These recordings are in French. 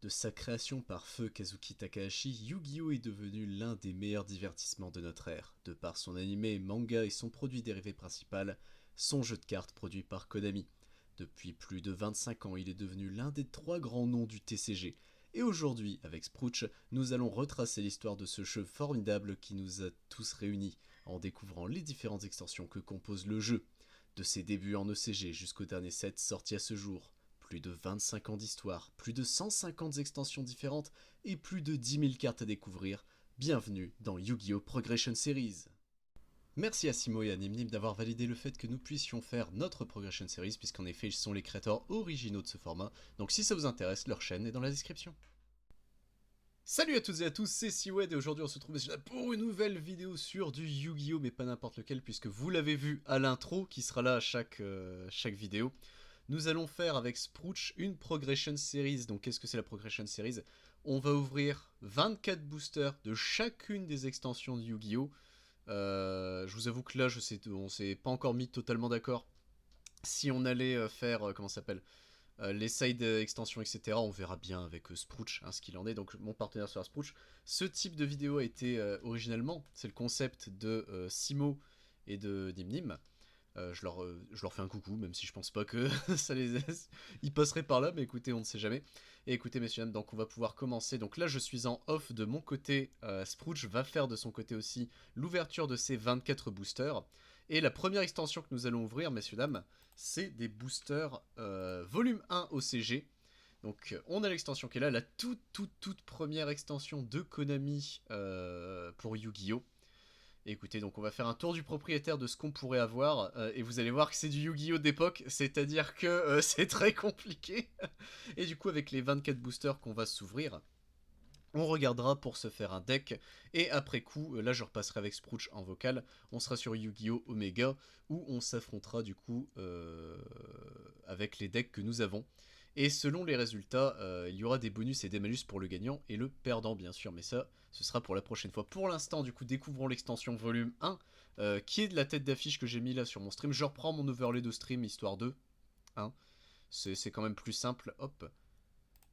De sa création par feu Kazuki Takahashi, Yu-Gi-Oh! Est devenu l'un des meilleurs divertissements de notre ère, de par son animé, manga et son produit dérivé principal, son jeu de cartes produit par Konami. Depuis plus de 25 ans, il est devenu l'un des trois grands noms du TCG. Et aujourd'hui, avec Sprouch, nous allons retracer l'histoire de ce jeu formidable qui nous a tous réunis, en découvrant les différentes extensions que compose le jeu. De ses débuts en ECG jusqu'au dernier set sorti à ce jour. Plus de 25 ans d'histoire, plus de 150 extensions différentes et plus de 10 000 cartes à découvrir. Bienvenue dans Yu-Gi-Oh! Progression Series. Merci à Simo et à Nimnim d'avoir validé le fait que nous puissions faire notre Progression Series, puisqu'en effet ils sont les créateurs originaux de ce format, donc si ça vous intéresse, leur chaîne est dans la description. Salut à toutes et à tous, c'est Siwed et aujourd'hui on se retrouve pour une nouvelle vidéo sur du Yu-Gi-Oh! Mais pas n'importe lequel, puisque vous l'avez vu à l'intro, qui sera là à chaque vidéo. Nous allons faire avec Sprouch une Progression Series. Donc qu'est-ce que c'est la Progression Series? On va ouvrir 24 boosters de chacune des extensions de Yu-Gi-Oh! Je vous avoue que là, on s'est pas encore mis totalement d'accord si on allait faire, comment ça s'appelle, les side extensions, etc. On verra bien avec Sprouch, hein, ce qu'il en est. Donc mon partenaire sur Sprouch. Ce type de vidéo a été originellement, c'est le concept de Simo et de Nimnim. Je leur fais un coucou, même si je pense pas que ça les aise. Ils passeraient par là, mais écoutez, on ne sait jamais. Et écoutez, messieurs, dames, donc on va pouvoir commencer. Donc là, je suis en off de mon côté. Sprouch va faire de son côté aussi l'ouverture de ses 24 boosters. Et la première extension que nous allons ouvrir, messieurs, dames, c'est des boosters volume 1 OCG. Donc on a l'extension qui est là, la toute première extension de Konami pour Yu-Gi-Oh! Écoutez, donc on va faire un tour du propriétaire de ce qu'on pourrait avoir, et vous allez voir que c'est du Yu-Gi-Oh! D'époque, c'est-à-dire que c'est très compliqué. Et du coup, avec les 24 boosters qu'on va s'ouvrir, on regardera pour se faire un deck, et après coup, là je repasserai avec Sprouch en vocal, on sera sur Yu-Gi-Oh! Omega, où on s'affrontera du coup avec les decks que nous avons. Et selon les résultats, il y aura des bonus et des malus pour le gagnant et le perdant bien sûr, mais ça, ce sera pour la prochaine fois. Pour l'instant, du coup, découvrons l'extension volume 1, qui est de la tête d'affiche que j'ai mis là sur mon stream. Je reprends mon overlay de stream, histoire de... Hein, c'est quand même plus simple, hop.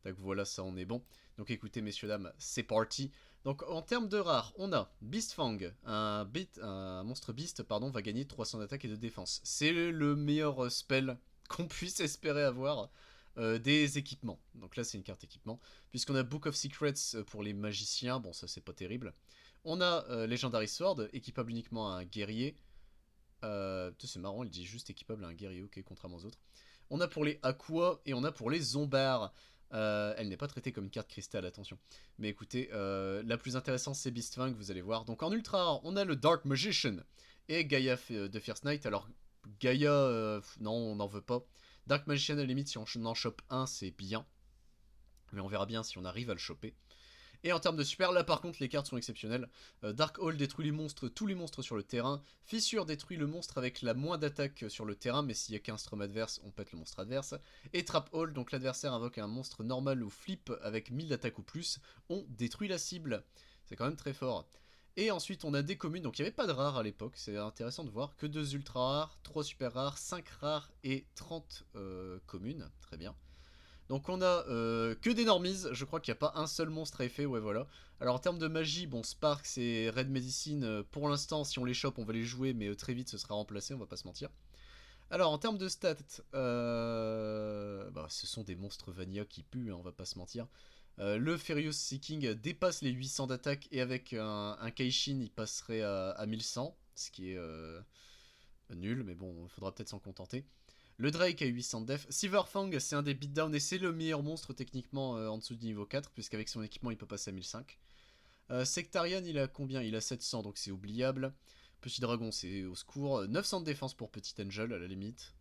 Donc voilà, ça on est bon. Donc écoutez, messieurs, dames, c'est parti. Donc en termes de rares, on a Beastfang, un monstre beast, pardon, va gagner 300 d'attaque et de défense. C'est le meilleur spell qu'on puisse espérer avoir des équipements. Donc là, c'est une carte équipement. Puisqu'on a Book of Secrets pour les magiciens, bon, ça c'est pas terrible. On a Legendary Sword, équipable uniquement à un guerrier. C'est marrant, il dit juste équipable à un guerrier, ok, contrairement aux autres. On a pour les Aqua et on a pour les Zombar. Elle n'est pas traitée comme une carte cristal, attention. Mais écoutez, la plus intéressante c'est Beastfang, vous allez voir. Donc en ultra rare, on a le Dark Magician et Gaia de Fierce Knight. Alors Gaia, non, on n'en veut pas. Dark Magician à la limite, si on en chope un, c'est bien. Mais on verra bien si on arrive à le choper. Et en termes de super, là par contre les cartes sont exceptionnelles. Dark Hole détruit les monstres, tous les monstres sur le terrain. Fissure détruit le monstre avec la moins d'attaque sur le terrain, mais s'il y a qu'un strum adverse, on pète le monstre adverse. Et Trap Hole, donc l'adversaire invoque un monstre normal ou flip avec 1000 d'attaque ou plus, on détruit la cible. C'est quand même très fort. Et ensuite on a des communes, donc il n'y avait pas de rares à l'époque, c'est intéressant de voir, que 2 ultra rares, 3 super rares, 5 rares et 30 communes, très bien. Donc on a que des normies, je crois qu'il n'y a pas un seul monstre à effet, ouais voilà. Alors en termes de magie, bon Sparks et Red Medicine, pour l'instant si on les chope on va les jouer, mais très vite ce sera remplacé, on va pas se mentir. Alors en termes de stats, bah, ce sont des monstres Vanilla qui puent, hein, on va pas se mentir. Le Furious Seeking dépasse les 800 d'attaque et avec un Kaishin il passerait à 1100, ce qui est nul, mais bon, il faudra peut-être s'en contenter. Le Drake a 800 de def. Silverfang, c'est un des beatdowns et c'est le meilleur monstre techniquement en dessous du niveau 4, puisqu'avec son équipement il peut passer à 1005. Sectarian, il a combien? Il a 700, donc c'est oubliable. Petit Dragon, c'est au secours. 900 de défense pour Petit Angel, à la limite.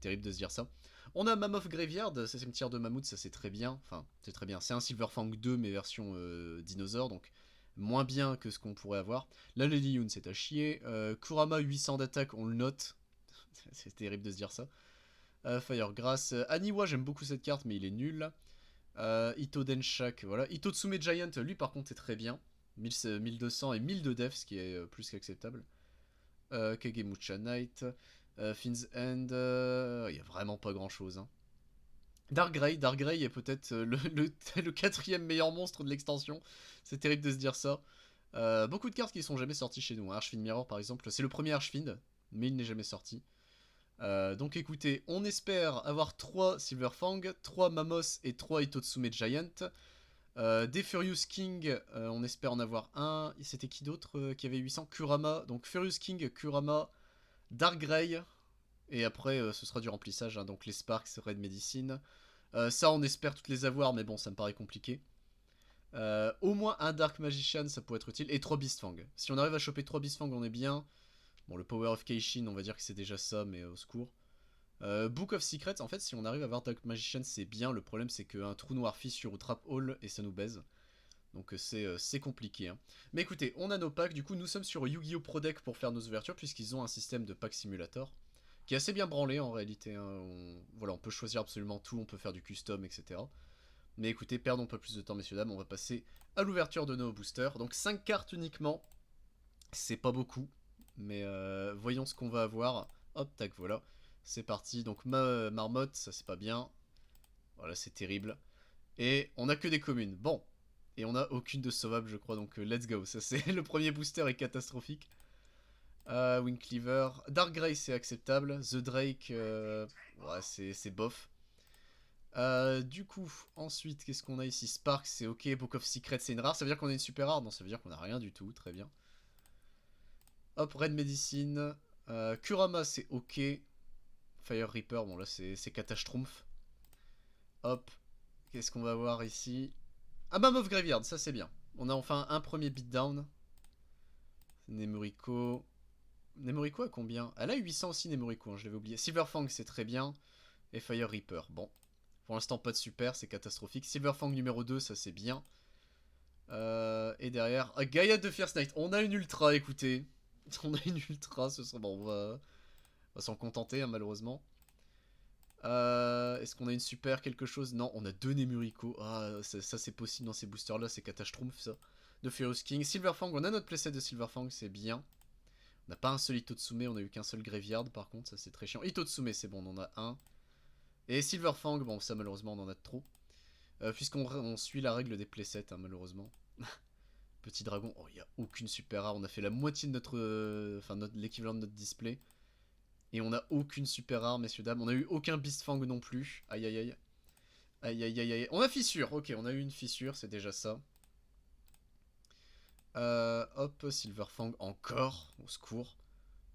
Terrible de se dire ça. On a Mammoth Graveyard, ça c'est une tiers de mammouth, ça c'est très bien. Enfin, c'est très bien. C'est un Silverfang 2, mais version dinosaure, donc moins bien que ce qu'on pourrait avoir. La Lady Yoon, c'est à chier. Kurama, 800 d'attaque, on le note. C'est terrible de se dire ça. Firegrass. Aniwa, j'aime beaucoup cette carte, mais il est nul. Ito Denshak, voilà. Ito Tsume Giant, lui par contre est très bien. 1200 et 1000 de def, ce qui est plus qu'acceptable. Kagemucha Knight. Finn's End. Il y a vraiment pas grand chose. Hein. Darkrai est peut-être le quatrième meilleur monstre de l'extension. C'est terrible de se dire ça. Beaucoup de cartes qui sont jamais sorties chez nous. Archfiend Mirror par exemple, c'est le premier Archfiend, mais il n'est jamais sorti. Donc écoutez, on espère avoir 3 Silverfang, 3 Mamos et 3 Itotsume Giant. Des Furious King, on espère en avoir un. C'était qui d'autre qui avait 800? Kurama. Donc Furious King, Kurama, Darkrai. Et après, ce sera du remplissage. Hein, donc les Sparks, Red Medicine. Ça, on espère toutes les avoir, mais bon, ça me paraît compliqué. Au moins un Dark Magician, ça pourrait être utile. Et 3 Beastfang. Si on arrive à choper 3 Beastfang, on est bien. Bon, le Power of Keishin, on va dire que c'est déjà ça, mais au secours. Book of Secrets, en fait, si on arrive à avoir Dark Magician, c'est bien. Le problème, c'est qu'un trou noir fissure ou trap hole et ça nous baise. Donc c'est compliqué. Hein. Mais écoutez, on a nos packs. Du coup, nous sommes sur Yu-Gi-Oh! Pro Deck pour faire nos ouvertures, puisqu'ils ont un système de pack simulator qui est assez bien branlé en réalité. Hein. Voilà, on peut choisir absolument tout, on peut faire du custom, etc. Mais écoutez, perdons pas plus de temps, messieurs, dames. On va passer à l'ouverture de nos boosters. Donc 5 cartes uniquement. C'est pas beaucoup. Mais voyons ce qu'on va avoir. Hop, tac, voilà. C'est parti. Donc marmotte, ça c'est pas bien. Voilà, c'est terrible. Et on a que des communes. Bon. Et on a aucune de sauvable, je crois. Donc let's go. Ça c'est le premier booster est catastrophique. Wincleaver. Darkrai c'est acceptable. The Drake, ouais, c'est bof. Du coup, ensuite, qu'est-ce qu'on a ici? Spark, c'est ok. Book of Secrets, c'est une rare. Ça veut dire qu'on a une super rare? Non, ça veut dire qu'on a rien du tout. Très bien. Hop, Red Medicine. Kurama, c'est ok. Fire Reaper, bon là, c'est Kataschtroumpf. Hop. Qu'est-ce qu'on va voir ici? Ah, Mam of Graveyard, ça c'est bien. On a enfin un premier beatdown. Nemuriko. Nemuriko a combien? Elle a 800 aussi, Nemuriko, hein, je l'avais oublié. Silverfang, c'est très bien. Et Fire Reaper, bon. Pour l'instant, pas de super, c'est catastrophique. Silverfang numéro 2, ça c'est bien. Et derrière, Gaia de Fierce Knight. On a une ultra, écoutez. On a une ultra, ce sera... Bon, on va s'en contenter, hein, malheureusement. Est-ce qu'on a une super quelque chose? Non, on a 2 Nemuriko. Ah, ça c'est possible dans ces boosters-là, c'est Kataschtroumpf, ça. De Furious King. Silverfang, on a notre playset de Silverfang, c'est bien. On n'a pas un seul Itotsume, on a eu qu'un seul Graveyard, par contre, ça c'est très chiant. Itotsume, c'est bon, on en a un. Et Silverfang, bon, ça malheureusement, on en a trop. Puisqu'on suit la règle des playsets, hein, malheureusement. Petit dragon, oh, il n'y a aucune super rare. On a fait la moitié de notre... Enfin, l'équivalent de notre display. Et on n'a aucune super rare, messieurs, dames. On a eu aucun Beastfang non plus. Aïe, aïe, aïe. Aïe, aïe, aïe, aïe. On a fissure, ok, on a eu une fissure, c'est déjà ça. Hop, Silverfang encore, au secours.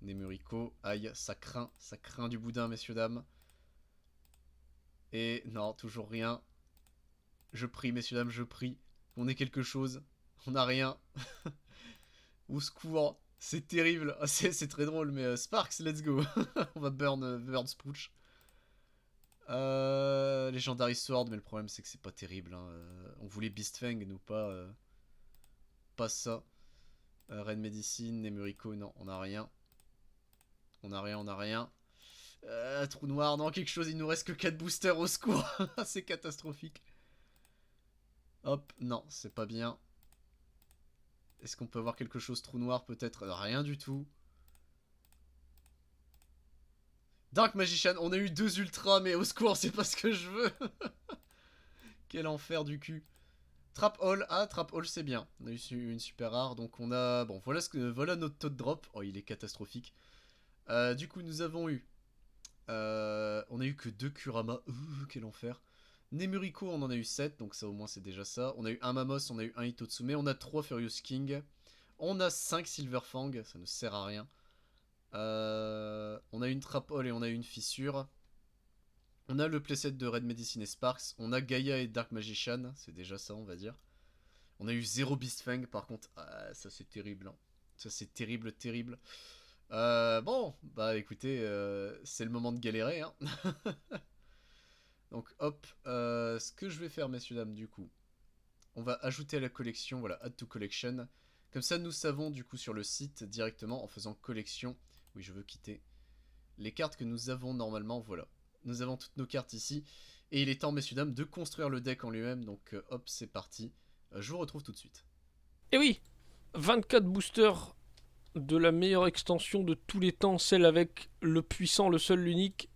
Nemuriko, aïe, ça craint du boudin, messieurs, dames. Et non, toujours rien. Je prie, messieurs, dames, je prie. On ait quelque chose. On n'a rien. Au secours. C'est terrible. Ah, c'est très drôle, mais Sparks, let's go. On va burn Spooch. Legendary Sword, mais le problème c'est que c'est pas terrible. Hein. On voulait Beastfang, nous pas ça. Red Medicine, Nemuriko, non, on a rien. On a rien, on a rien. Trou noir, non, quelque chose, il nous reste que 4 boosters, au secours. C'est catastrophique. Hop, non, c'est pas bien. Est-ce qu'on peut avoir quelque chose trou noir peut-être? Rien du tout. Dark Magician, on a eu 2 ultras, mais au secours, c'est pas ce que je veux. Quel enfer du cul. Trap Hall, ah, Trap Hall c'est bien. On a eu une super rare, donc on a... Bon, voilà notre taux de drop. Oh, il est catastrophique. Du coup, nous avons eu... on a eu que 2 Kurama. Quel enfer. Nemuriko, on en a eu 7, donc ça au moins c'est déjà ça. On a eu un Mamos, on a eu un Itotsume, on a 3 Furious King. On a 5 Silverfang, ça ne sert à rien. On a une Trap Hole et on a une fissure. On a le playset de Red Medicine et Sparks. On a Gaia et Dark Magician, c'est déjà ça on va dire. On a eu 0 Beastfang par contre. Ça c'est terrible. Hein. Ça c'est terrible, terrible. Bon, bah écoutez, c'est le moment de galérer. Hein. Donc hop, ce que je vais faire messieurs dames du coup. On va ajouter à la collection, voilà, add to collection. Comme ça nous savons du coup sur le site directement en faisant collection. Oui je veux quitter. Les cartes que nous avons normalement, voilà. Nous avons toutes nos cartes ici. Et il est temps, messieurs, dames, de construire le deck en lui-même. Donc, hop, c'est parti. Je vous retrouve tout de suite. Et oui, 24 boosters de la meilleure extension de tous les temps, celle avec le puissant, le seul, l'unique,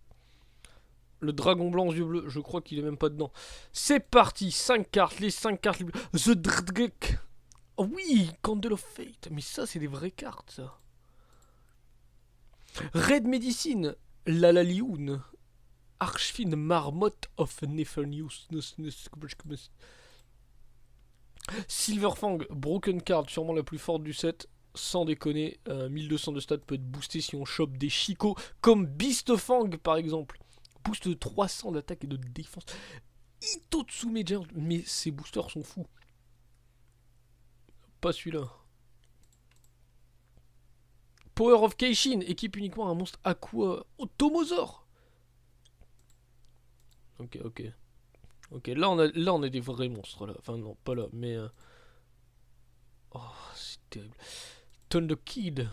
Le dragon blanc aux yeux bleus, je crois qu'il est même pas dedans. C'est parti, 5 cartes, les 5 cartes les plus... The Drgek. Oh oui, Candle of Fate. Mais ça, c'est des vraies cartes, ça. Red Medicine, Lalalioun. Archfin Marmotte of Nefernius. Silverfang, Broken Card, sûrement la plus forte du set. Sans déconner, 1200 de stats peut être boosté si on chope des chicots comme Beastfang par exemple. Boost de 300 d'attaque et de défense. Hitotsume Giant, mais ces boosters sont fous. Pas celui-là. Power of Keishin, équipe uniquement un monstre Aqua. Automosaur. Ok. Ok, là on a des vrais monstres là. Enfin non, pas là, mais... Oh, c'est terrible. Thunder Kid.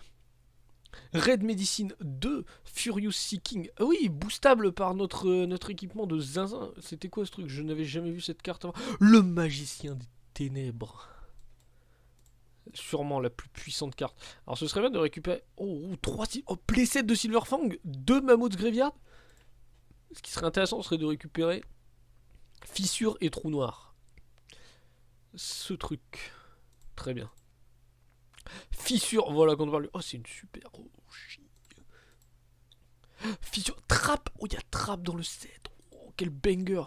Red Medicine 2, Furious Seeking. Ah oui, boostable par notre équipement de zinzin. C'était quoi ce truc? Je n'avais jamais vu cette carte avant. Le Magicien des Ténèbres. Sûrement la plus puissante carte. Alors ce serait bien de récupérer... Oh, 3... Oh, playset de Silverfang, 2 Mammoth's Graveyard. Ce qui serait intéressant serait de récupérer Fissure et Trou Noir. Ce truc. Très bien. Fissure, voilà quand on parle. Oh, c'est une super. Oh, shit. Fissure, trappe. Oh, il y a trappe dans le set. Oh, quel banger.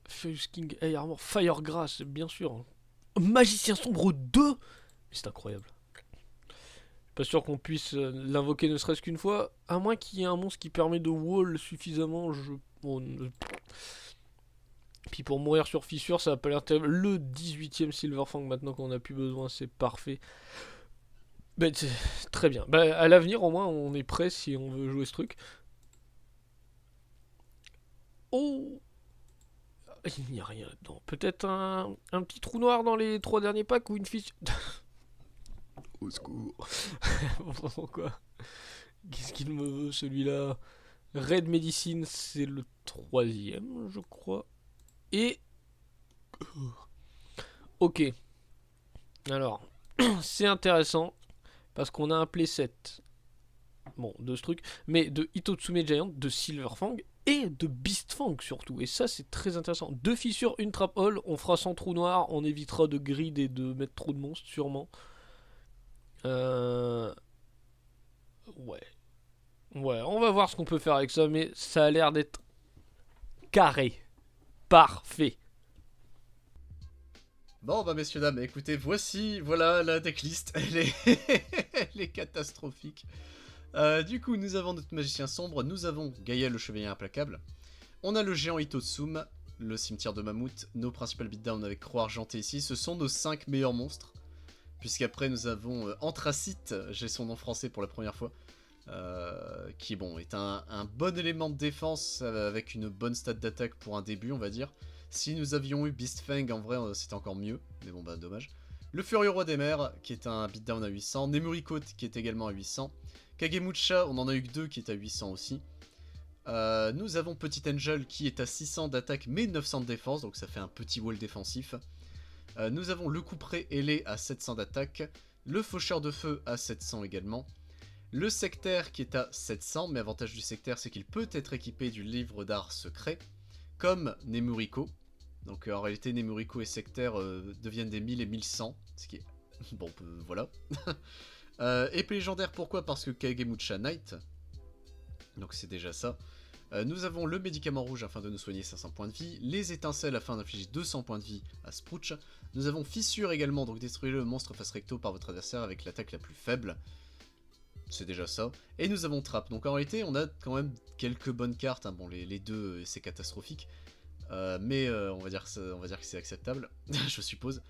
Fuse King Air Armor, Firegrass, bien sûr. Magicien sombre 2. Mais c'est incroyable. Pas sûr qu'on puisse l'invoquer ne serait-ce qu'une fois. À moins qu'il y ait un monstre qui permet de wall suffisamment. Puis pour mourir sur fissure, ça va pas l'air terrible. Le 18ème Silverfang, maintenant qu'on a plus besoin, c'est parfait. Ben, très bien. Ben, à l'avenir, au moins, on est prêt si on veut jouer ce truc. Oh, il n'y a rien là-dedans. Peut-être un petit trou noir dans les 3 derniers packs ou une fissure. Au secours. Pourquoi? Qu'est-ce qu'il me veut celui-là? Red Medicine, c'est le 3ème, je crois. Et... Ok. Alors, c'est intéressant. Parce qu'on a un playset. Bon, de ce truc. Mais de Hitotsume Giant, de Silverfang et de Beastfang surtout. Et ça, c'est très intéressant. 2 fissures, une trap hole. On fera sans trou noir. On évitera de grid et de mettre trop de monstres, sûrement. Ouais. Ouais, on va voir ce qu'on peut faire avec ça. Mais ça a l'air d'être carré. Parfait. Bon bah messieurs dames, écoutez, voilà la decklist, elle est catastrophique. Du coup, nous avons notre magicien sombre, nous avons Gaïa le chevalier implacable, on a le géant Hitotsume, le cimetière de mammouth, nos principales beatdowns avec croix argentée ici, ce sont nos 5 meilleurs monstres. Puisqu'après nous avons Anthracite, j'ai son nom français pour la première fois, qui bon est un bon élément de défense avec une bonne stat d'attaque pour un début on va dire. Si nous avions eu Beastfang en vrai c'était encore mieux, mais bon bah dommage. Le Furieux Roi des Mers qui est un beatdown à 800, Nemuriko qui est également à 800, Kagemucha on en a eu que 2 qui est à 800 aussi. Nous avons Petit Angel qui est à 600 d'attaque mais 900 de défense, donc ça fait un petit wall défensif. Nous avons le Couperet ailé à 700 d'attaque, le Faucheur de Feu à 700 également, le Sectaire qui est à 700, mais l'avantage du Sectaire c'est qu'il peut être équipé du livre d'art secret, comme Nemuriko. Donc en réalité Nemuriko et Sectaire deviennent des 1000 et 1100, ce qui est... bon, voilà. Épée légendaire, pourquoi? Parce que Kagemucha Knight, donc c'est déjà ça. Nous avons le médicament rouge afin de nous soigner 500 points de vie, les étincelles afin d'infliger 200 points de vie à Sprouch. Nous avons fissure également, donc détruisez le monstre face recto par votre adversaire avec l'attaque la plus faible. C'est déjà ça. Et nous avons Trap. Donc en réalité, on a quand même quelques bonnes cartes. Hein. Bon, les deux, c'est catastrophique. Mais on va dire que c'est acceptable, je suppose.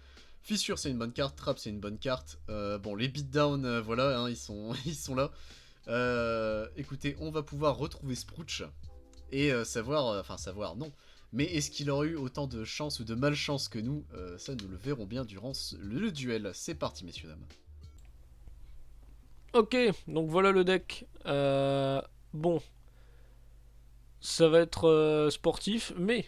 Fissure, c'est une bonne carte. Trap, c'est une bonne carte. Bon, les beatdowns, voilà, hein, ils sont là. Écoutez, on va pouvoir retrouver Sprouch. Et savoir, non. Mais est-ce qu'il aurait eu autant de chance ou de malchance que nous? Ça, nous le verrons bien durant le duel. C'est parti, messieurs, dames. Ok, donc voilà le deck. Bon. Ça va être sportif, mais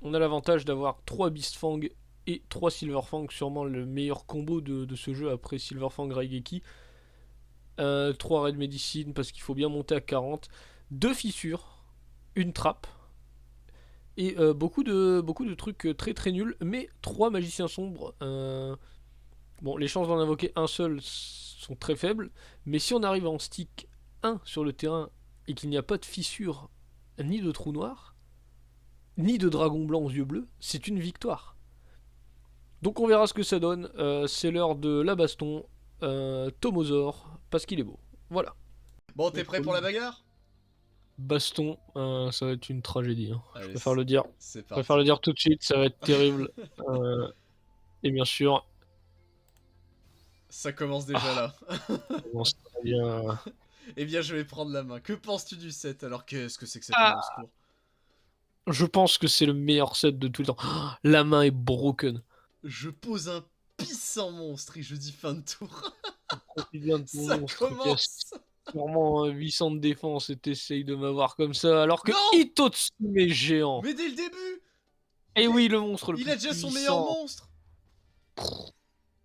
on a l'avantage d'avoir 3 Beastfang et 3 Silverfang, sûrement le meilleur combo de ce jeu après Silverfang Raigeki. 3 Red Medicine parce qu'il faut bien monter à 40. 2 fissures, une trappe, et beaucoup de trucs très très nuls, mais 3 magiciens sombres. Bon, les chances d'en invoquer un seul sont très faibles, mais si on arrive à en stick un sur le terrain et qu'il n'y a pas de fissure, ni de trou noir, ni de dragon blanc aux yeux bleus, c'est une victoire. Donc on verra ce que ça donne. C'est l'heure de la baston. Tomosaur, parce qu'il est beau. Voilà. Bon, t'es prêt pour la bagarre? Baston, ça va être une tragédie. Hein. Je Allez, préfère le dire. c'est Je préfère le parti. dire tout de suite, ça va être terrible. Et bien sûr, Ça commence déjà là. on se bien. Eh bien, je vais prendre la main. Que penses-tu du set? Alors, qu'est-ce que c'est que cette main au secours? Je pense que c'est le meilleur set de tout le temps. La main est broken. Je pose un puissant monstre et je dis fin de tour. Profite bien de ton Ça monstre qui a commence. sûrement 800 de défense et t'essayes de m'avoir comme ça, alors que Non, Hitotsume est géant. mais dès le début, Et oui, le monstre le il plus a déjà son meilleur puissant. monstre.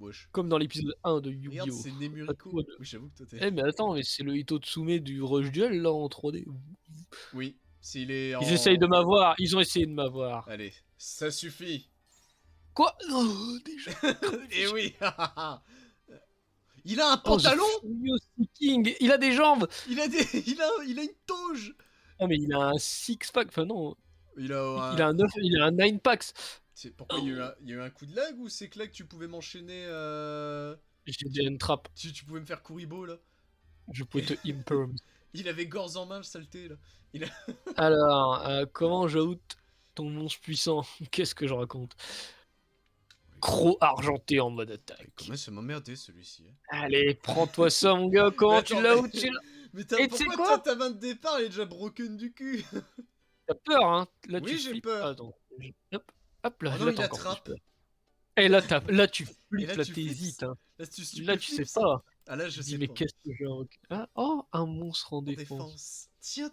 Wesh. Comme dans l'épisode 1 de Regarde, Yu-Gi-Oh! c'est Nemuriko. Oui, j'avoue que toi t'es. Eh mais attends, mais c'est le Hitotsume du Rush Duel là en 3D. Oui, s'il est en. Ils essayent de m'avoir, ils ont essayé de m'avoir. Allez, ça suffit. Quoi? Oh, déjà. Eh oui. Il a un Oh, The pantalon. Furious King, il a des jambes. Il a des. Il a une toge. Ah mais il a un six pack, enfin non, Il a il a un 9, il a un 9 packs. Pourquoi il y a eu un coup de lag ou c'est que là que tu pouvais m'enchaîner J'ai déjà une trappe, tu pouvais me faire Kuribo là. je peux te imperm. Il avait gorge en main le saleté là. Alors, comment j'out ton monstre puissant? Qu'est-ce que je raconte? Croc argenté en mode attaque. Comment ça m'emmerdait celui-ci hein. Allez, prends-toi ça mon gars, comment tu l'as out? Mais Et tu sais pourquoi quoi? ta main de départ elle est déjà broken du cul? T'as peur hein? Là Oui, tu j'ai flippes. peur. Attends, hop, hop là, Oh non, là il t'as encore plus attrape. peur. Et là, là tu Et flippes, là là tu t'hésites. Hein. Là tu Là tu sais flips. pas. Ah là je Je dis sais mais pas. qu'est-ce que j'ai invoqué? Ah, oh, un monstre en En défense. Tiens.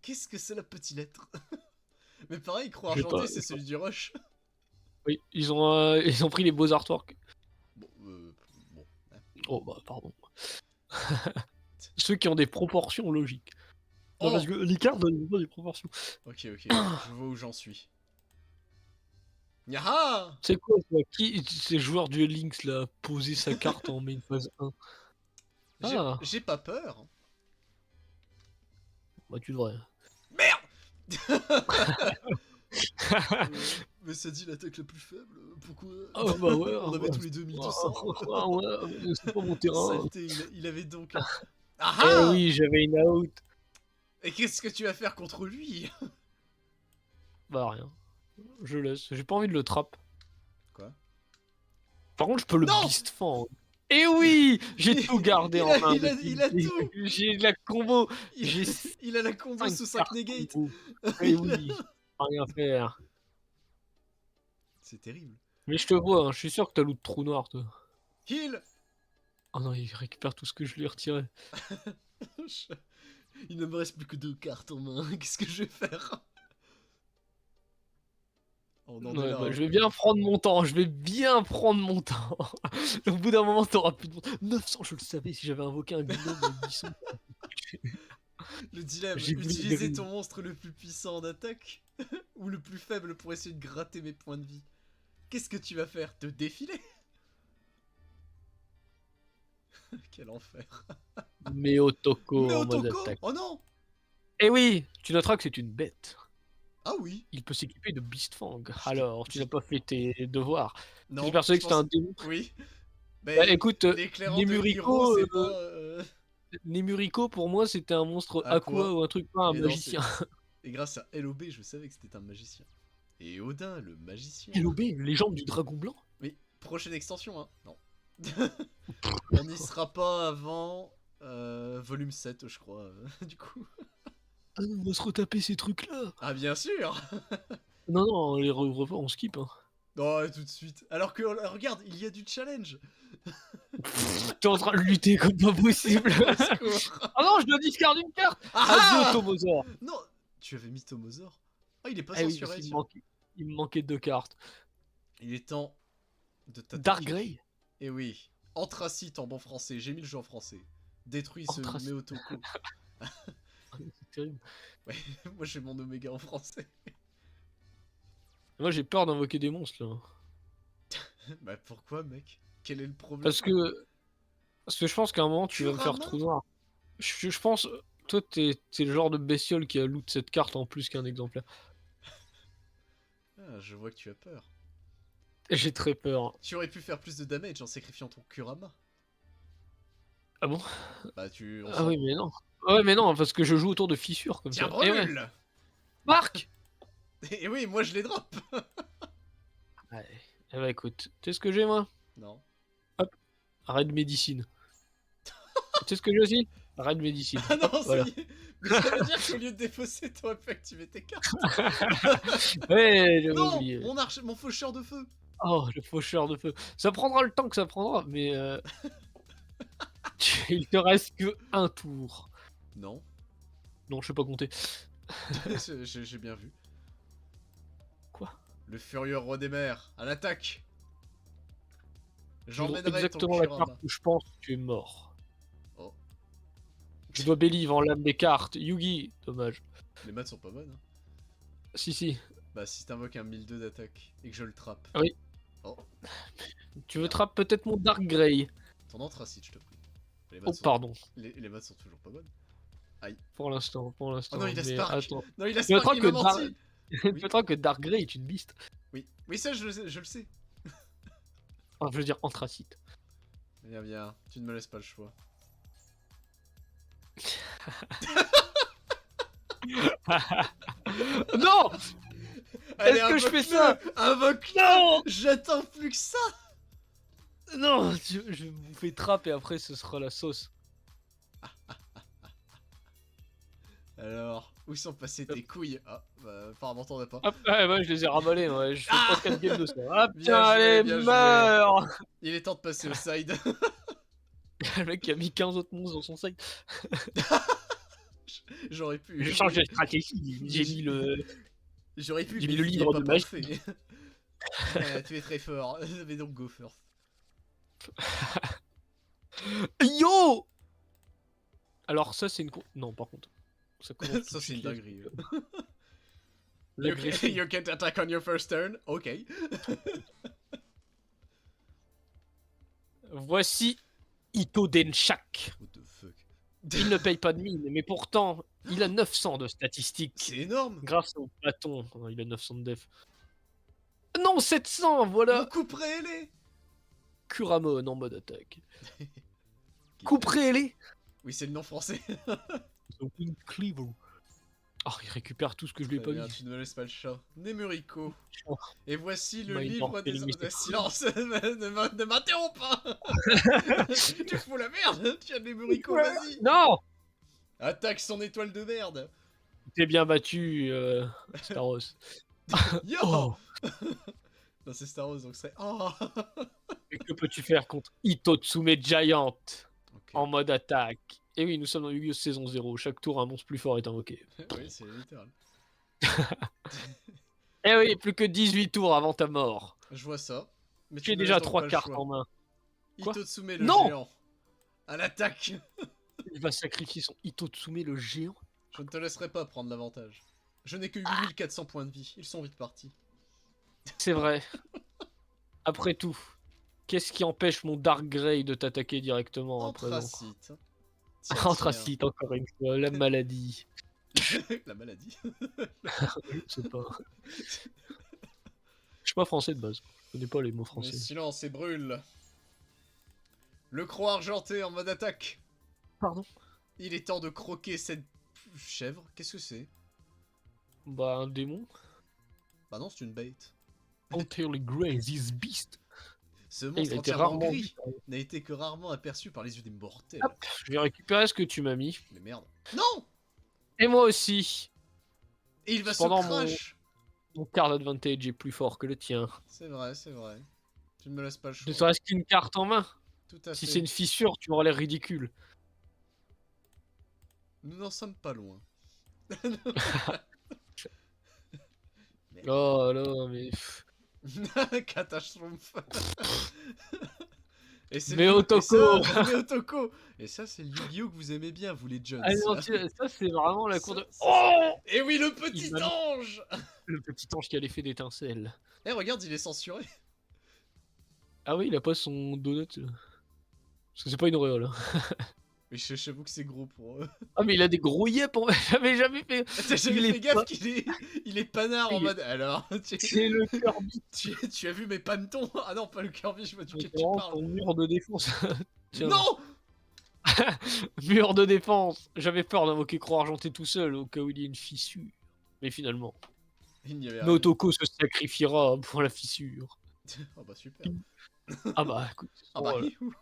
Qu'est-ce que c'est la petite lettre? Mais pareil, Croix Je sais Argentée, pas. c'est celui du Rush. Oui, ils ont pris les beaux artworks. Bon, bon. Oh bah pardon. Ceux qui ont des proportions logiques. Non, Oh parce que les cartes donnent pas des proportions. Ok, je vois où j'en suis. Yaha. C'est quoi ça? Qui ces joueurs du Lynx là poser sa carte en main phase 1? Ah, J'ai pas peur. bah tu devrais. Merde. Mais ça dit l'attaque la plus faible. Pourquoi? Ah bah ouais. On avait tous les 2200. Ah ouais, c'est pas mon terrain. Saleté, il avait donc un. Eh Ah. oui, j'avais une out. Et qu'est-ce que tu vas faire contre lui? Bah rien. Je laisse. J'ai pas envie de le trap. Quoi? Par contre, je peux le Non. beast fang. Eh oui, j'ai tout gardé en main. Il a tout. J'ai la combo. Il a la combo sous 5 negate. Eh oui, rien faire. C'est terrible. Mais je te vois, hein, je suis sûr que t'as loot trou noir, toi. Heal. Oh non, il récupère tout ce que je lui ai retiré. Il ne me reste plus que 2 cartes en main. Qu'est-ce que je vais faire? Oh, non, Ouais, là, bah, je vais bien prendre mon temps, Au bout d'un moment, t'auras plus de 900, je le savais, si j'avais invoqué un gnome à 800. Le dilemme, J'ai voulu utiliser gagner. ton monstre le plus puissant en attaque ou le plus faible pour essayer de gratter mes points de vie. Qu'est-ce que tu vas faire? Te défiler? Quel enfer. Meotoko Mais en mode Otoko. attaque. Oh non. Eh oui, tu noteras que c'est une bête. Ah oui. Il peut s'équiper de Beast Fang. Alors, tu n'as pas fait tes devoirs. Non. J'étais persuadé je que c'était un pense- démon. Oui. Bah Mais écoute, l'éclairant de Hiro, c'est pas... Nemuriko pour moi c'était un monstre Aqua. aqua ou un truc, pas un Mais non, magicien. Et grâce à LOB, je savais que c'était un magicien. Et Odin, le magicien. LOB, légende du dragon blanc. Mais prochaine extension, hein. Non. On n'y sera pas avant volume 7, je crois. Du coup. Ah non, on va se retaper ces trucs-là. Ah, bien sûr. Non, non, les revoit, on skip. Hein. Non, tout de suite. Alors que, regarde, il y a du challenge. T'es en train de lutter comme pas possible. Au secours. Ah non, je dois discard une carte. Ah. Adieu Tomosaur. Non, tu avais mis Tomosaur. Ah, il est pas Ah oui, censuré. parce il me manquait 2 cartes. Il est temps de t'attaquer. Dark Grey. Et oui, anthracite en bon français. J'ai mis le jeu en français. Détruis ce Anthracite. Meotoko. C'est terrible. Ouais, moi j'ai mon Oméga en français. Moi j'ai peur d'invoquer des monstres là. Bah pourquoi, mec? Quel est le problème? Parce que je pense qu'à un moment tu vas me faire Kurama? trou noir. Je pense, toi t'es le genre de bestiole qui a loot cette carte en plus qu'un exemplaire. Ah, je vois que tu as peur. J'ai très peur. Tu aurais pu faire plus de damage en sacrifiant ton Kurama. Ah bon? Bah tu... On Ah s'en... oui mais non. Ah ouais mais non, parce que je joue autour de fissures comme Tiens, ça. Et ouais. brûle! Marc! Et oui, moi je les drop. Ouais. Eh bah écoute, tu sais ce que j'ai moi? Non. Red Médecine. Tu sais ce que j'ai aussi? Red Médecine. Ah Hop, non, ça voilà. y est. Mais ça veut dire qu'au lieu de défausser, t'aurais pu activer tes cartes. Ouais, j'avais Non, oublié. mon faucheur de feu. Oh, le faucheur de feu. Ça prendra le temps que ça prendra, mais il te reste que un tour. Non. Non, je sais pas compter. J'ai bien vu. Quoi? Le furieux roi des mers, à l'attaque. Je vois J'emmènerai ton exactement la Kurama. carte où je pense que tu es mort. Oh, Je dois believe en l'âme des cartes. Yugi, dommage. les maths sont pas bonnes. Hein. Si, si. Bah si t'invoques un 1002 d'attaque et que je le trappe. Ah oui. Oh, Tu veux trapper peut-être mon Dark Grey. ton anthracite, je te prie. Les Oh, maths sont... pardon. Les maths sont toujours pas bonnes. Pour l'instant, pour l'instant. Oh non, il a mais Spark. attends. Non, il a Tu Spark, il m'a que Dar... menti. Peut-être que Dark Grey est une beast. Oui, oui, ça je le sais. Enfin, je veux dire anthracite. Viens, viens, tu ne me laisses pas le choix. Non! Allez, Est-ce que je fais invoque-le, ça? invoque-le. Non! J'attends plus que ça. Non! Je vous fais trappe et après ce sera la sauce. Alors, où sont passées tes couilles? Ah, bah, apparemment t'en as pas. Hop, ouais, je les ai ravalés, ouais, je fais Ah, pas 4 games de ça. Hop, bien tiens, joué, allez, bien joué. meurs! Il est temps de passer au side. Le mec qui a mis 15 autres monstres dans son site. J'aurais pu. Je change de stratégie, j'ai mis le... J'aurais pu, J'ai mais mis le il est livre pas de magie. parfait. Tu es très fort, mais donc go first. Yo! Alors ça c'est une... Non, par contre. Ça commence tout Ça de c'est une suite, là. dinguerie. L'agression. You can't attack on your first turn. Ok. Voici Ito Denchak. What the fuck. Il ne paye pas de mine, mais pourtant, il a 900 de statistiques. C'est énorme. Grâce au bâton. Oh, il a 900 de def. Non, 700, Mon voilà. coupe réélé. Kuramon en mode attaque. Coupe réélé. Oui, c'est le nom français. The Wing Cleaver. Oh, il récupère tout ce que je lui ai Très pas bien, mis. tu ne me laisses pas le chat. Nemuriko. Oh. Et voici le My livre Immortal des... Mystic. Silence. Ne m'interromps pas. Tu fous la merde. Tu as Nemuriko, vas-y. Non. Attaque son étoile de merde. T'es bien battu, Staros. Yo. Oh. Non, c'est Star Wars, donc c'est... Oh. Et que peux-tu faire contre Itotsume Giant Ok. en mode attaque? Et oui, nous sommes dans Yu-Gi-Oh! Saison 0. Chaque tour, un monstre plus fort est invoqué. Oui, c'est littéral. Et oui, plus que 18 tours avant ta mort. Je vois ça. Mais Tu as ne me déjà laisses donc 3 pas le cartes choix. en main. Quoi? Itotsume le Non. géant. À l'attaque. Il va sacrifier son Itotsume le géant. Je ne te laisserai pas prendre l'avantage. Je n'ai que 8400 points de vie. Ils sont vite partis. C'est vrai. Après tout, qu'est-ce qui empêche mon Dark Grey de t'attaquer directement à présent? Anthracite. Tiens, Anthracite, encore une fois, la maladie. tiens. La maladie. Je sais pas. Je suis pas français de base. Je connais pas les mots Mais français. silence et brûle. Le croc argenté en mode attaque. Pardon? Il est temps de croquer cette chèvre. Qu'est-ce que c'est? Bah, un démon. Bah non, c'est une bait. Entirely Grey, this beast. Ce Et monstre il a été entièrement rarement gris vu. n'a été que rarement aperçu par les yeux des mortels. Hop, je vais récupérer ce que tu m'as mis. Mais merde. Non. Et moi aussi. Et il va se Cependant, crash. Mon card advantage est plus fort que le tien. C'est vrai, c'est vrai. Tu ne me laisses pas le choix. Ne serait-ce qu'une carte en main. Tout à Si fait. c'est une fissure, tu auras l'air ridicule. Nous n'en sommes pas loin. Oh là, mais... Catastrophe. Et c'est Mais le... Otoko. Mais Otoko. Et ça, c'est le Yu-Gi-Oh que vous aimez bien, vous les Jones. Ah non, ça c'est vraiment la cour de... Ça. Oh, Et oui, le il petit m'a mis ange. le petit ange qui a l'effet d'étincelle. Eh, regarde, il est censuré. Ah oui, il a pas son donut. Parce que c'est pas une auréole. Mais j'avoue que c'est gros pour eux. Ah mais il a des gros yep, j'avais jamais fait. T'as jamais Il fait est gaffe pas- qu'il est... Il est panard en Il est- mode... Alors, C'est le Kirby. tu as vu mes pantons? Ah non, pas le Kirby, je vois C'est duquel tu vraiment parles. son mur de défense. Tiens. Non. Mur de défense. J'avais peur d'invoquer Croix Argentée tout seul au cas où il y ait une fissure. Mais finalement, Il n'y avait rien. Motoko se sacrifiera pour la fissure. Oh bah super. Ah bah écoute. Ah bah oh là. youhou.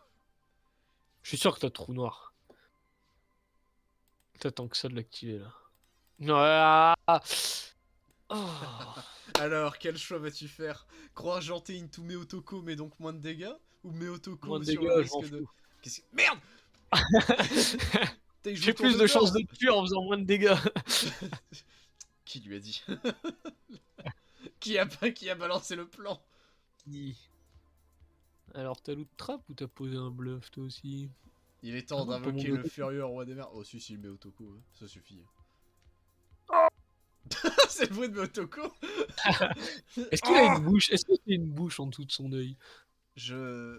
Je suis sûr que t'as trou noir. T'attends que ça de l'activer là. Ah. Oh. Alors, quel choix vas-tu faire? Croix argentée into Meotoko, mais donc moins de dégâts? Ou Meotoko Moins de sur dégâts, le je m'en risque de... fous. Qu'est-ce que... Merde. T'as joué J'ai tour plus de chances Nord. de tuer en faisant moins de dégâts. Qui lui a dit? Qui a balancé le plan? Alors t'as loot trap ou t'as posé un bluff toi aussi? Il est temps Ah non, pas d'invoquer mon le Otoko. furieux roi des mers. Oh si, si, le Meotoko, ouais, ça suffit. C'est le bruit de Meotoko. Est-ce qu'il a une bouche? Est-ce qu'il a une bouche en dessous de son œil? Je...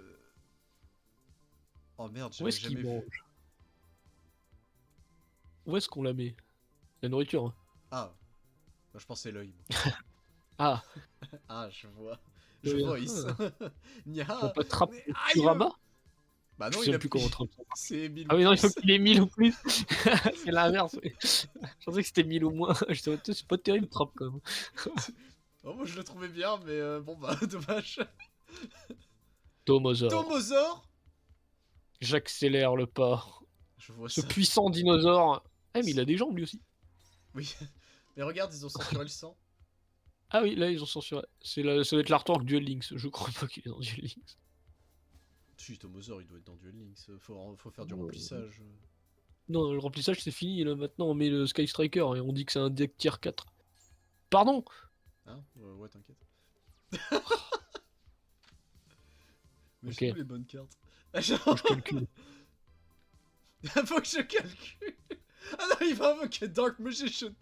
Oh merde, Où j'avais est-ce qu'il jamais vu. mange? Où est-ce qu'on la met? La nourriture. Hein. Ah. Moi, je pensais l'œil. Ah. Ah, je vois. Je Oui, vois, ah. Is. Nya. T'as pas trap Mais tu aïe. rabats? Bah non, Je il sais a plus comment trap. C'est 1000 Ah oui non, il faut plus. qu'il ait 1000 ou plus. C'est l'inverse. Oui. Je pensais que c'était 1000 ou moins. Je disais, c'est pas terrible trap quand même. Oh, moi je le trouvais bien, mais bon bah dommage. Tomosaure. Tomosaure. J'accélère le pas. Je vois Ce ça. puissant dinosaure. Eh mais il a des jambes lui aussi. Oui. Mais regarde, ils ont censuré le sang. Ah oui, là ils ont censuré. Ça doit être l'artwork Duel Links. Je crois pas qu'il est dans Duel Links. Si, Tomosaure, il doit être dans Duel Links. Faut faire du remplissage. Non, le remplissage c'est fini. Là maintenant on met le Sky Striker et on dit que c'est un deck tier 4. Pardon. Hein? Ouais, t'inquiète. Mais Ok. j'ai les bonnes cartes. Je calcule. Faut que je calcule. Ah non, il va invoquer Dark Magician.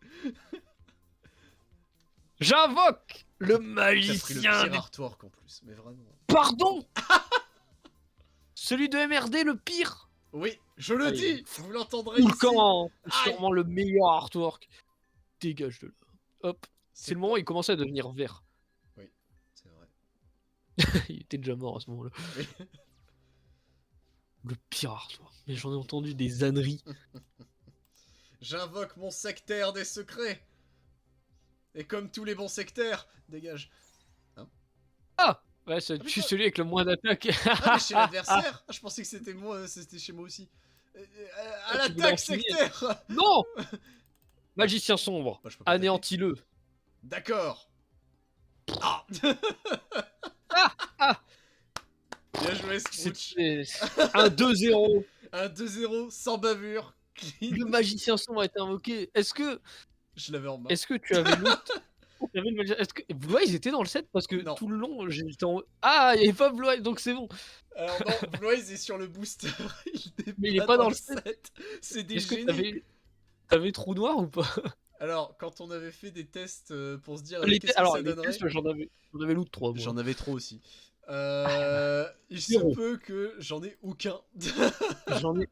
J'invoque le T'as pris le magicien pire des... artwork en plus, mais vraiment. Pardon. Celui de MRD le pire. Oui, je le Allez. dis. Vous l'entendrez Ou ici. le camp. Aïe. Sûrement le meilleur artwork. Dégage de là. Hop. C'est le moment où pas- il commençait à devenir vert. Oui, c'est vrai. Il était déjà mort à ce moment-là. Oui. Le pire artwork. Mais j'en ai entendu des âneries. J'invoque mon sectaire des secrets. Et comme tous les bons sectaires, dégage. Ah ouais, ça Ah, tue putain. celui avec le moins d'attaque. Ah, mais chez l'adversaire. Ah, je pensais que c'était moi, c'était chez moi aussi. À Tu voulais l'attaque en finir. sectaire. Non. Magicien sombre. Bah, je peux pas Anéantis-le. D'accord. Ah. Bien joué, Scrooge. C'était un 2-0. Un 2-0 sans bavure. Clean. Le magicien sombre a été invoqué. Est-ce que tu avais loot? Est-ce que Blue Eyes était dans le set? Parce que Non. tout le long j'étais en... Ah, il n'y avait pas Blue Eyes, donc c'est bon. Alors non, Blue Eyes est sur le booster. Mais il est pas dans le set. C'est des Est-ce que génies. t'avais trou noir ou pas? Alors, quand on avait fait des tests pour se dire Les qu'est-ce que Alors ça les donnerait, tests, j'en avais loot 3 moi. j'en avais trop aussi. Il se Zéro. peut que j'en ai aucun. J'en ai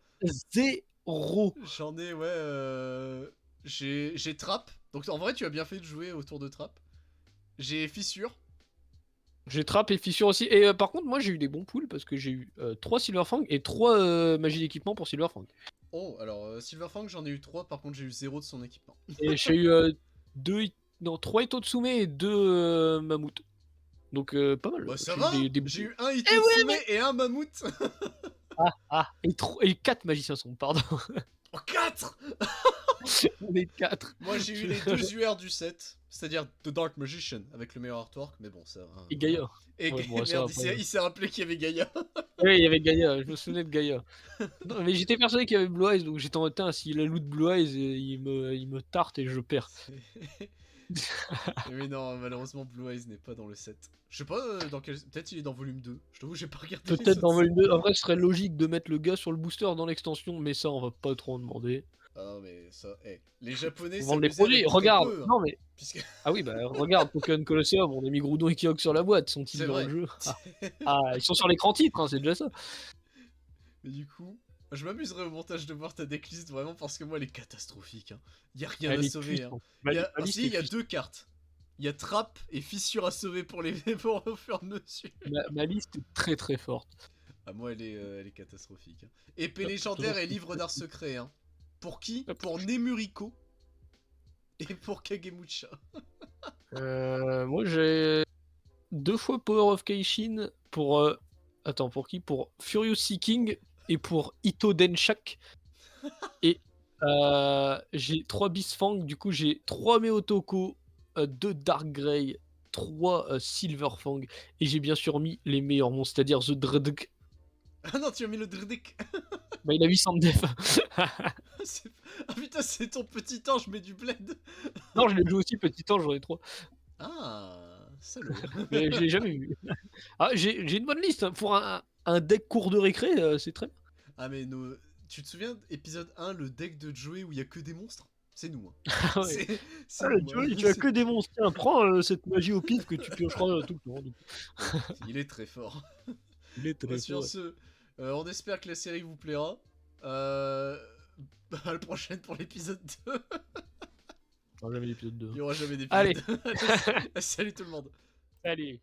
0. J'en ai, ouais. J'ai Trap. Donc en vrai, tu as bien fait de jouer autour de Trap. J'ai Fissure. J'ai Trap et Fissure aussi. Et par contre, moi j'ai eu des bons pools parce que j'ai eu 3 Silverfang et 3 magies d'équipement pour Silverfang. Oh, alors Silverfang, j'en ai eu 3. Par contre, j'ai eu 0 de son équipement. Et j'ai eu 3 Itotsume et 2 Mammouth. Donc pas mal. Bah, ça J'ai va. eu des J'ai eu un Itotsume et un Mammouth. Et 4 magiciens sombres, pardon. Oh, 4. On est 4. Moi, j'ai eu les 2 UR du set. C'est-à-dire The Dark Magician avec le meilleur artwork. Mais bon, ça. Hein. Et Gaïa. Et Ouais, bon, ça, merde, après, il s'est rappelé qu'il y avait Gaïa. Oui, il y avait Gaïa, je me souvenais de Gaïa. Non, mais j'étais persuadé qu'il y avait Blue Eyes, donc j'étais en mode, s'il a loot Blue Eyes, il me tarte et je perds. Mais non, malheureusement, Blue Eyes n'est pas dans le set. Je sais pas dans quel... Peut-être il est dans volume 2. Je t'avoue, j'ai pas regardé les Peut-être autres dans sets. Volume 2. En vrai, ce serait logique de mettre le gars sur le booster dans l'extension, mais ça, on va pas trop en demander. Ah non, mais ça... les Japonais On vend les s'amusaient produits, avec très regarde. peu. Hein, Non, mais. puisque... Ah oui, bah regarde, Pokémon Colosseum, on a mis Groudon et Kyogre sur la boîte, sont-ils C'est dans le vrai. jeu? Ah, ils sont sur l'écran titre, hein, c'est déjà ça. Mais du coup, je m'amuserai au montage de voir ta decklist vraiment parce que moi elle est catastrophique. Hein. Y a rien Elle à est sauver. Hein. puissante. Ma liste Si, est il y a puissante. 2 cartes. Il y a trappe et fissure à sauver pour les pour au fur et à mesure. Ma liste est très très forte. Ah moi elle est catastrophique. Hein. Épée Top, légendaire toujours, et livre d'art secret. Hein. Pour qui? top. Pour Nemuriko et pour Kagemucha. Moi j'ai 2 fois Power of Keishin pour. Attends, pour qui? Pour Furious Seeking et pour Ito Denshak. Et j'ai 3 Bisfang, du coup j'ai 3 Meotoko, 2 Dark Grey, 3 Silverfang. Et j'ai bien sûr mis les meilleurs monstres, c'est-à-dire The Dreadk. Ah non, tu as mis le Drdik. Bah il a 800 de def. Ah putain, c'est ton petit ange, mais du bled. Non, je l'ai joué aussi petit temps, j'en ai 3. Ah, salaud. Mais je l'ai jamais vu. Ah, j'ai une bonne liste. Hein. Pour un deck cours de récré, c'est très bien. Ah mais nos... Tu te souviens épisode 1, le deck de Joey où il y a que des monstres? C'est nous. Hein. Ah ouais. C'est nous. Tu vois, Hein. tu as que des monstres. Tiens, prends cette magie au pif que tu piocheras tout le temps. Il est très fort. Il est très Sur fort. ce, on espère que la série vous plaira. À la prochaine pour l'épisode 2. Non, jamais l'épisode 2. Il n'y aura jamais d'épisode Allez. 2. Salut tout le monde. Allez.